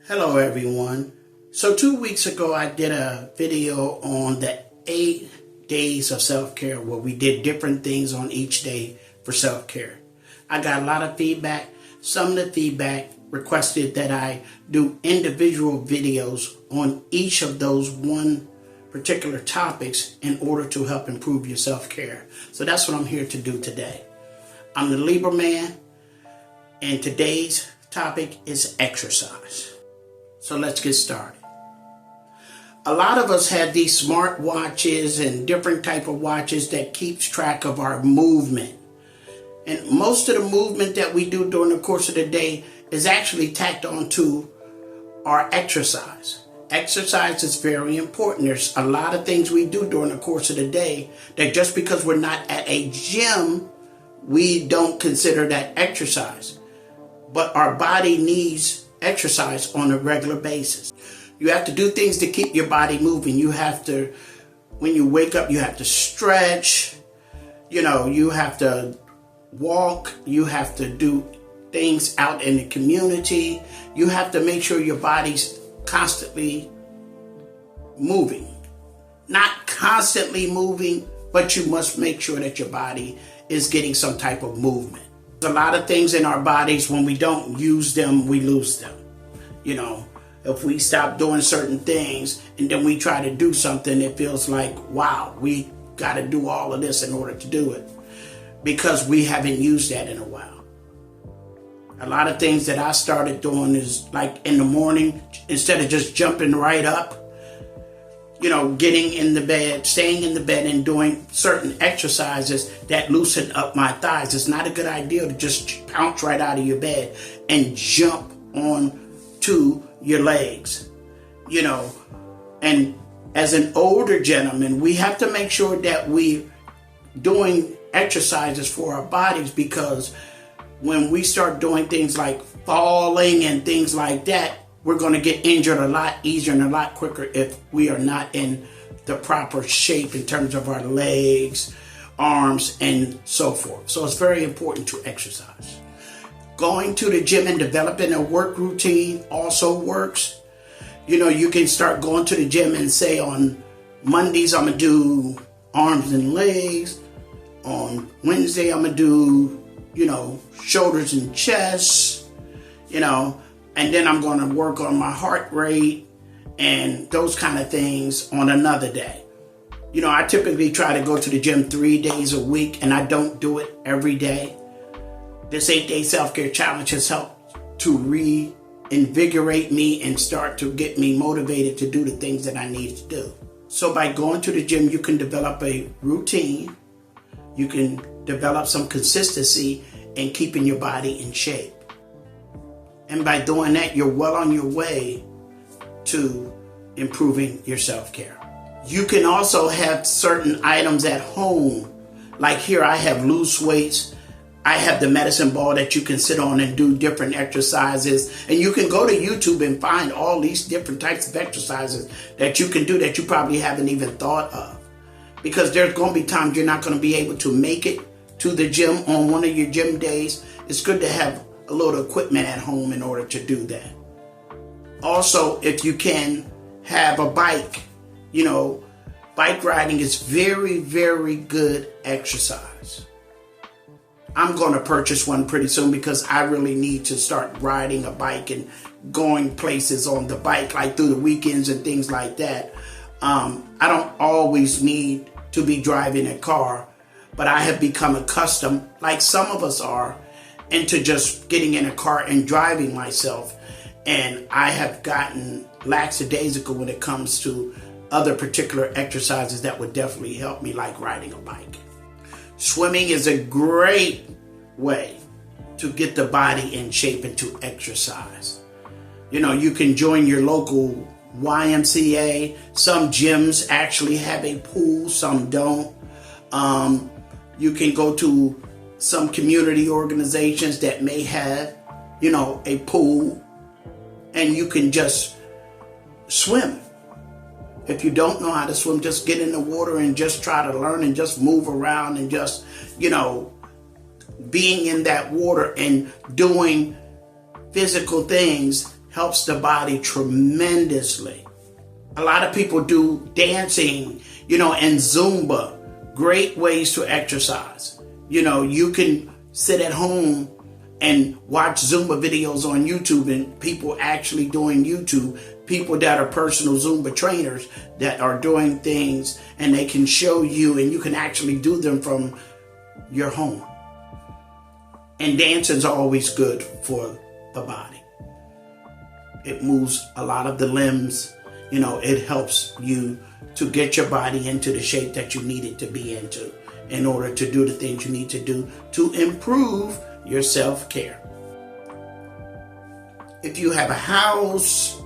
Hello everyone. So 2 weeks ago I did a video on the 8 days of self-care where we did different things on each day for self-care. I got a lot of feedback. Some of the feedback requested that I do individual videos on each of those one particular topics in order to help improve your self-care. So that's what I'm here to do today. I'm the Libra man, and today's topic is exercise. So let's get started. A lot of us have these smart watches and different type of watches that keeps track of our movement. And most of the movement that we do during the course of the day is actually tacked onto our exercise. Exercise is very important. There's a lot of things we do during the course of the day that just because we're not at a gym, we don't consider that exercise. But our body needs exercise on a regular basis. You have to do things to keep your body moving. You have to, when you wake up, you have to stretch, you have to walk, you have to do things out in the community. You have to make sure your body's constantly moving. Not constantly moving, but you must make sure that your body is getting some type of movement. A lot of things in our bodies, when we don't use them, we lose them. If we stop doing certain things and then we try to do something, it feels like, wow, we got to do all of this in order to do it because we haven't used that in a while. A lot of things that I started doing is like in the morning, instead of just jumping right up, getting in the bed, staying in the bed and doing certain exercises that loosen up my thighs. It's not a good idea to just pounce right out of your bed and jump on to your legs, and as an older gentleman, we have to make sure that we doing exercises for our bodies, because when we start doing things like falling and things like that, we're going to get injured a lot easier and a lot quicker if we are not in the proper shape in terms of our legs, arms, and so forth. So it's very important to exercise. Going to the gym and developing a work routine also works. You can start going to the gym and say on Mondays, I'm going to do arms and legs. On Wednesday, I'm going to do, shoulders and chest, and then I'm going to work on my heart rate and those kind of things on another day. I typically try to go to the gym 3 days a week, and I don't do it every day. This 8-day self-care challenge has helped to reinvigorate me and start to get me motivated to do the things that I need to do. So by going to the gym, you can develop a routine. You can develop some consistency in keeping your body in shape. And by doing that, you're well on your way to improving your self-care. You can also have certain items at home. Like here, I have loose weights. I have the medicine ball that you can sit on and do different exercises. And you can go to YouTube and find all these different types of exercises that you can do that you probably haven't even thought of. Because there's going to be times you're not going to be able to make it to the gym on one of your gym days. It's good to have a little equipment at home in order to do that. Also, if you can have a bike, bike riding is very, very good exercise. I'm going to purchase one pretty soon because I really need to start riding a bike and going places on the bike, like through the weekends and things like that. I don't always need to be driving a car, but I have become accustomed, like some of us are, into just getting in a car and driving myself. And I have gotten lackadaisical when it comes to other particular exercises that would definitely help me, like riding a bike. Swimming is a great way to get the body in shape and to exercise. You can join your local YMCA. Some gyms actually have a pool, some don't. You can go to some community organizations that may have, a pool, and you can just swim. If you don't know how to swim, just get in the water and just try to learn and just move around and just, being in that water and doing physical things helps the body tremendously. A lot of people do dancing, and Zumba. Great ways to exercise. You can sit at home and watch Zumba videos on YouTube, and people actually doing YouTube, people that are personal Zumba trainers that are doing things, and they can show you, and you can actually do them from your home. And dancing is always good for the body. It moves a lot of the limbs. It helps you to get your body into the shape that you need it to be in order to do the things you need to do to improve your self-care. If you have a house,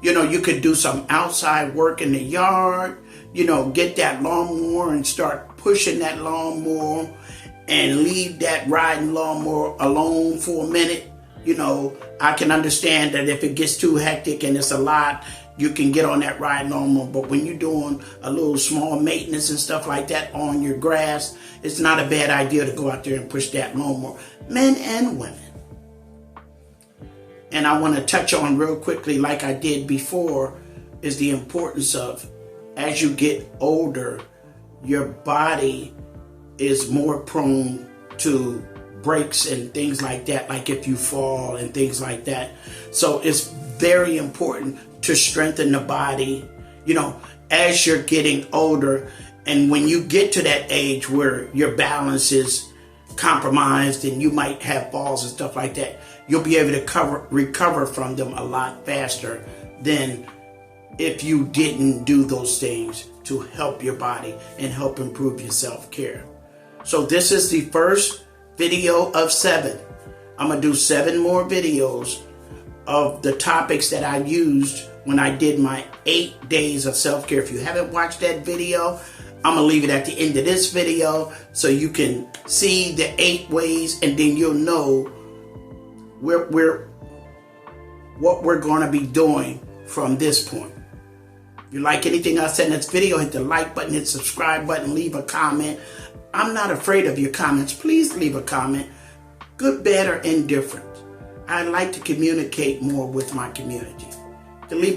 you could do some outside work in the yard, get that lawnmower and start pushing that lawnmower and leave that riding lawnmower alone for a minute. I can understand that if it gets too hectic and it's a lot, you can get on that riding lawnmower. But when you're doing a little small maintenance and stuff like that on your grass, it's not a bad idea to go out there and push that lawnmower, men and women. And I want to touch on real quickly, like I did before, is the importance of, as you get older, your body is more prone to breaks and things like that, like if you fall and things like that. So it's very important to strengthen the body, as you're getting older. And when you get to that age where your balance is compromised and you might have falls and stuff like that, you'll be able to recover from them a lot faster than if you didn't do those things to help your body and help improve your self-care. So this is the first video of 7. I'm going to do 7 more videos of the topics that I used when I did my 8 days of self-care. If you haven't watched that video, I'm going to leave it at the end of this video so you can see the 8 ways, and then you'll know what we're going to be doing from this point. If you like anything I said in this video, hit the like button, hit the subscribe button, leave a comment. I'm not afraid of your comments. Please leave a comment, good, bad, or indifferent. I like to communicate more with my community. To leave a